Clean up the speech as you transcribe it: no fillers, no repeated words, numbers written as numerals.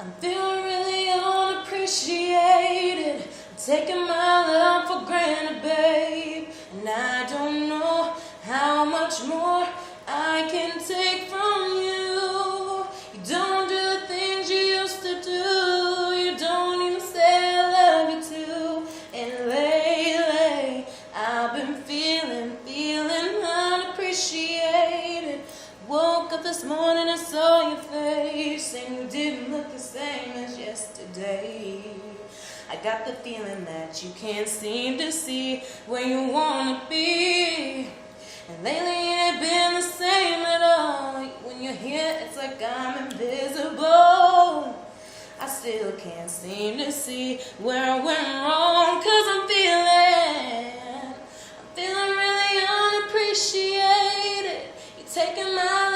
I'm feeling really unappreciated. I'm taking my love for granted, babe. And I don't know how much more I can take from you. You don't do the things you used to do. You don't even say I love you too. And lately, I've been feeling unappreciated. Woke up this morning and saw your face, and you didn't look the same as yesterday. I got the feeling that you can't seem to see where you wanna be. And lately it ain't been the same at all. When you're here, it's like I'm invisible. I still can't seem to see where I went wrong, 'cause I'm feeling really unappreciated. You're taking my